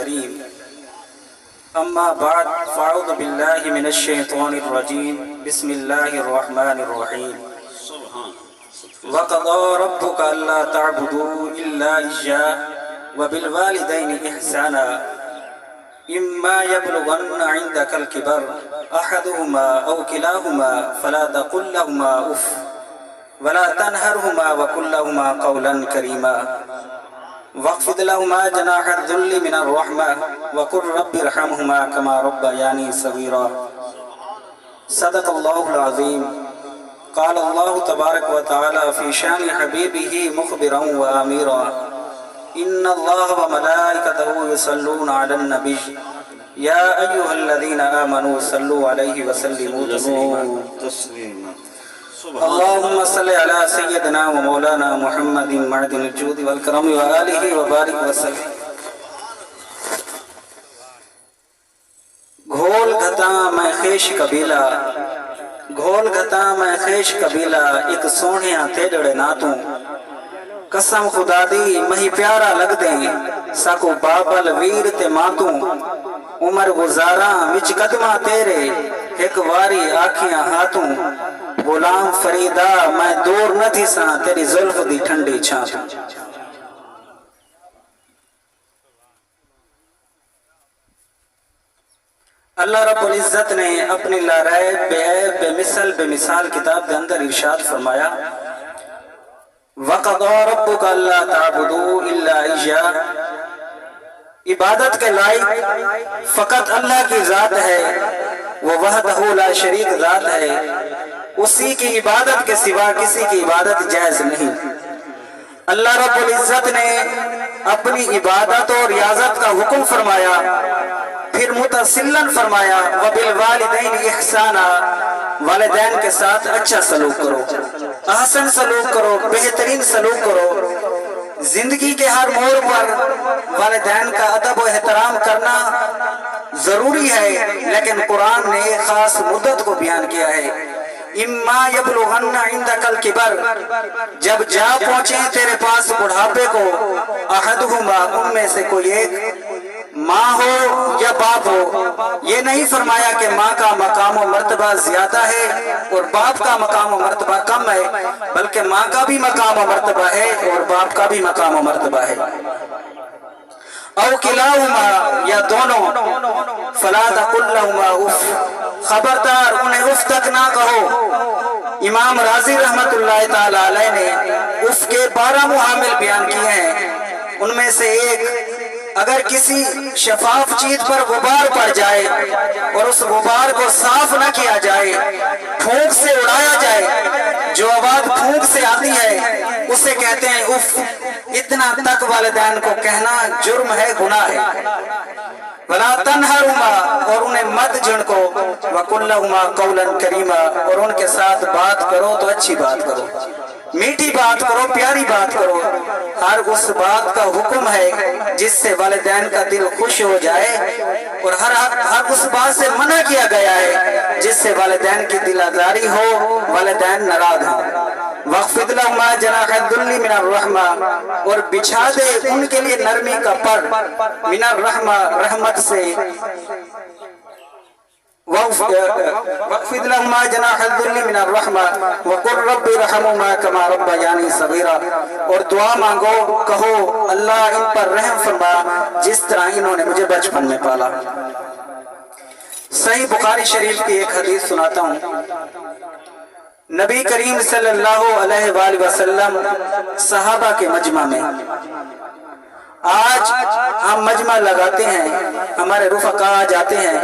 الكريم أما بعد فأعوذ بالله من الشيطان الرجيم بسم الله الرحمن الرحيم وقضى ربك ألا تعبدوا إلا إياه وبالوالدين إحسانا إما يبلغن عندك الكبر أحدهما أو كلاهما فلا تقل لهما أف ولا تنهرهما وقل لهما قولا كريما واخفض لهما جناح الذل من الرحمة وقل رب ارحمهما كما ربياني صغيرا صدق الله العظيم قال الله تبارك وتعالى في شان حبيبه مخبرا وآميرا إن الله وملائكته يصلون على النبي يا أيها الذين آمنوا صلوا عليه وسلموا تسليما اللهم صل على سيدنا ومولانا محمد معدن الجود والكرم وآله وبارك وسلم گھول گھتا میں خیش قبیلہ گھول گھتا میں خیش قبیلہ ایک سونیاں تیڑڑے ناتوں قسم خدا دی مہی پیارا لگ دیں ساکو بابل ویر تے ماتوں عمر گزاراں وچ قدمہ تیرے ایک واری آکھیاں ہاتھوں غلام فریدہ میں دور نہ تھی ساں تیری زلف دی ٹھنڈی چھاتوں اللہ رب العزت نے اپنی لارائے بے عیب بے مثل بے مثال کتاب کے اندر ارشاد فرمایا وَقَضَى رَبُّكَ أَلَّا تَعْبُدُوا إِلَّا إِيَّاهُ عبادت کے لائق فقط اللہ کی ذات ہے وہ وحدہ لا شریک ذات ہے اسی کی عبادت کے سوا کسی کی عبادت جائز نہیں اللہ رب العزت نے اپنی عبادت اور ریاضت کا حکم فرمایا پھر متصلن فرمایا وَبِالْوَالِدَيْنِ إِحْسَانًا والدین کے ساتھ اچھا سلوک کرو احسن سلوک کرو بہترین سلوک کرو زندگی کے ہر موڑ پر والدین کا ادب و احترام کرنا ضروری ہے لیکن قرآن نے ایک خاص مدت کو بیان کیا ہے اما یبلغن عندک الکبر جب جا پہنچیں تیرے پاس بڑھاپے کو احدہما ان میں سے کوئی ایک ماں ہو یا باپ ہو یہ نہیں فرمایا کہ ماں کا مقام و مرتبہ زیادہ ہے اور باپ کا مقام و مرتبہ کم ہے بلکہ ماں کا بھی مقام و مرتبہ ہے اور باپ کا بھی مقام و مرتبہ ہے او کلاہما یا دونوں فلا تقل لہما اف خبردار انہیں اف تک نہ کہو امام راضی رحمت اللہ تعالی علیہ نے اف کے 12 معامل بیان کیے ہیں ان میں سے ایک اگر کسی شفاف چیز پر غبار پڑ جائے اور اس غبار کو صاف نہ کیا جائے پھونک سے اڑایا جائے جو آواز پھونک سے آتی ہے اسے کہتے ہیں اف اتنا تک والدین کو کہنا جرم ہے گناہ ہے وَلَا تَنْهَرُمَا اور انہیں مت جھڑکو وَقُلْ لَهُمَا قَوْلًا كَرِيمًا اور ان کے ساتھ بات کرو تو اچھی بات کرو میٹھی بات کرو پیاری بات کرو ہر اس بات کا حکم ہے جس سے والدین کا دل خوش ہو جائے اور ہر اس بات سے منع کیا گیا ہے جس سے والدین کی دل آزاری ہو والدین ناراض ہوں وَاخْفِضْ لَهُمَا جَنَاحَ الذُّلِّ مِنَ الرَّحْمَةِ اور بچھا دے ان کے لیے نرمی کا پر من الرحمہ رحمت سے وَاخْفِضْ لَهُمَا جَنَاحَ الذُّلِّ مِنَ الرَّحْمَةِ وَقُلْ رَبِّ ارْحَمْهُمَا كَمَا رَبَّيَانِي صَغِيرًا اور دعا مانگو کہو اللہ ان پر رحم فرما جس طرح انہوں نے مجھے بچپن میں پالا صحیح بخاری شریف کی ایک حدیث سناتا ہوں نبی کریم صلی اللہ علیہ وآلہ وسلم صحابہ کے مجمع میں آج ہم مجمع لگاتے ہیں ہمارے رفقا آ جاتے ہیں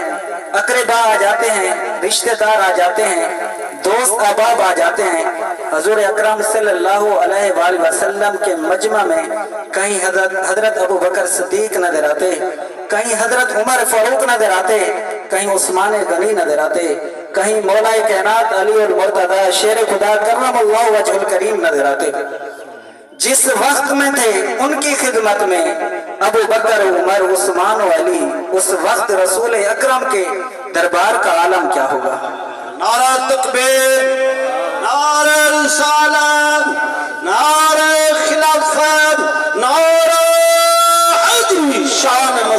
اقربا آ جاتے ہیں رشتہ دار آ جاتے ہیں دوست احباب آ جاتے ہیں حضور اکرم صلی اللہ علیہ وآلہ وسلم کے مجمع میں کہیں حضرت ابو بکر صدیق نظر آتے کہیں حضرت عمر فاروق نظر آتے کہیں عثمان غنی نظر آتے کہیں مولا کائنات علی المرتضی شیر خدا کرم اللہ وجہ الکریم نظر آتے جس وقت میں تھے ان کی خدمت میں ابو بکر عمر عثمان و علی اس وقت رسول اکرم کے دربار کا عالم کیا ہوگا نعرہ تکبیر نعرہ رسالت نعرہ خلافت نعرہ حیدری شان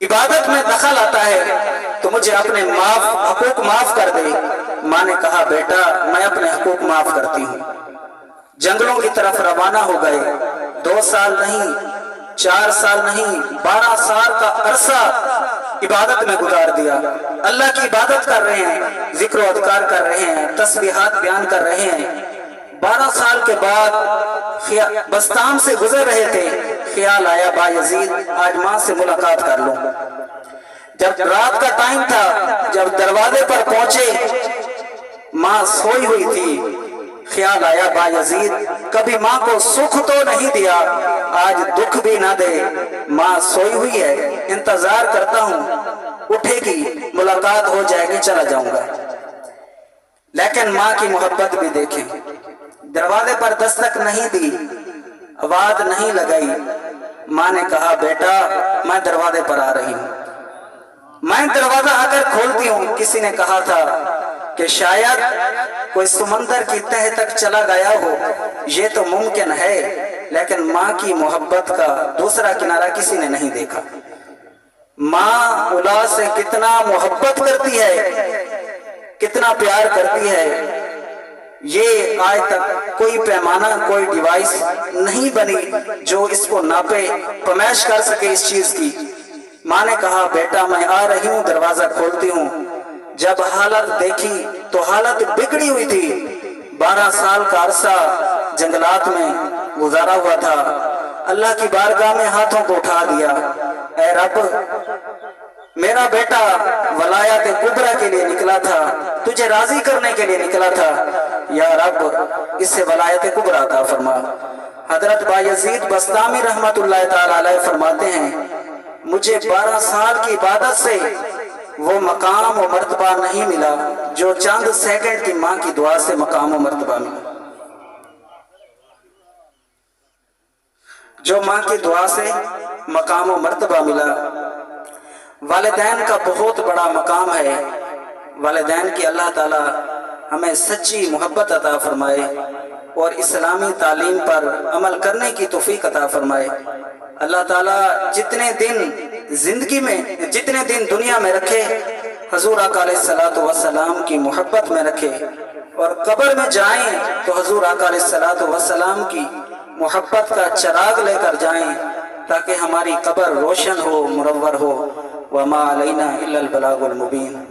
عبادت میں دخل آتا ہے تو مجھے اپنے حقوق معاف کر دے۔ ماں نے کہا بیٹا میں اپنے حقوق معاف کرتی ہوں۔ جنگلوں کی طرف روانہ ہو گئے۔ 2 سال نہیں، 4 سال نہیں، 12 سال کا عرصہ عبادت میں گزار دیا۔ اللہ کی عبادت کر رہے ہیں، ذکر و اذکار کر رہے ہیں، تسبیحات بیان کر رہے ہیں۔ 12 سال کے بعد بستان سے گزر رہے تھے، خیال آیا با یزید آج ماں سے ملاقات کر لوں۔ جب رات کا ٹائم تھا، جب دروازے پر پہنچے ماں سوئی ہوئی تھی۔ خیال آیا با یزید کبھی ماں کو سکھ تو نہیں دیا، آج دکھ بھی نہ دے۔ ماں سوئی ہوئی ہے، انتظار کرتا ہوں، اٹھے گی ملاقات ہو جائے گی چلا جاؤں گا۔ لیکن ماں کی محبت بھی دیکھیں، دروازے پر دستک نہیں دی، آواز نہیں لگائی۔ ماں نے کہا بیٹا میں دروازے پر آ رہی ہوں۔ میں دروازہ آ کر کھولتی ہوں۔ کسی نے کہا تھا کہ شاید کوئی سمندر کی تہہ تک چلا گیا ہو، یہ تو ممکن ہے، لیکن ماں کی محبت کا دوسرا کنارہ کسی نے نہیں دیکھا۔ ماں اولاد سے کتنا محبت کرتی ہے، کتنا پیار کرتی ہے، یہ آج تک کوئی پیمانہ، کوئی ڈیوائس نہیں بنی جو اس کو ناپے پمیش کر سکے اس چیز کی۔ ماں نے کہا بیٹا میں آ رہی ہوں، دروازہ کھولتی ہوں۔ جب حالت دیکھی تو حالت بگڑی ہوئی تھی۔ 12 سال کا عرصہ جنگلات میں گزارا ہوا تھا۔ اللہ کی بارگاہ میں ہاتھوں کو اٹھا دیا، اے رب میرا بیٹا ولایت کبریٰ کے لیے نکلا تھا، تجھے راضی کرنے کے لیے نکلا تھا، یا رب اس سے ولایت کبریٰ عطا فرما۔ حضرت بایزید بسطامی رحمت اللہ تعالی علیہ فرماتے ہیں مجھے 12 سال کی عبادت سے وہ مقام و مرتبہ نہیں ملا جو چند سیکنڈ کی ماں کی دعا سے مقام و مرتبہ ملا، جو ماں کی دعا سے مقام و مرتبہ ملا۔ والدین کا بہت بڑا مقام ہے۔ والدین کی اللہ تعالی ہمیں سچی محبت عطا فرمائے اور اسلامی تعلیم پر عمل کرنے کی توفیق عطا فرمائے۔ اللہ تعالیٰ جتنے دن دنیا میں رکھے حضور آقا علیہ الصلوۃ والسلام کی محبت میں رکھے، اور قبر میں جائیں تو حضور آقا علیہ الصلوۃ والسلام کی محبت کا چراغ لے کر جائیں تاکہ ہماری قبر روشن ہو، منور ہو۔ وما علینا الا البلاغ المبین۔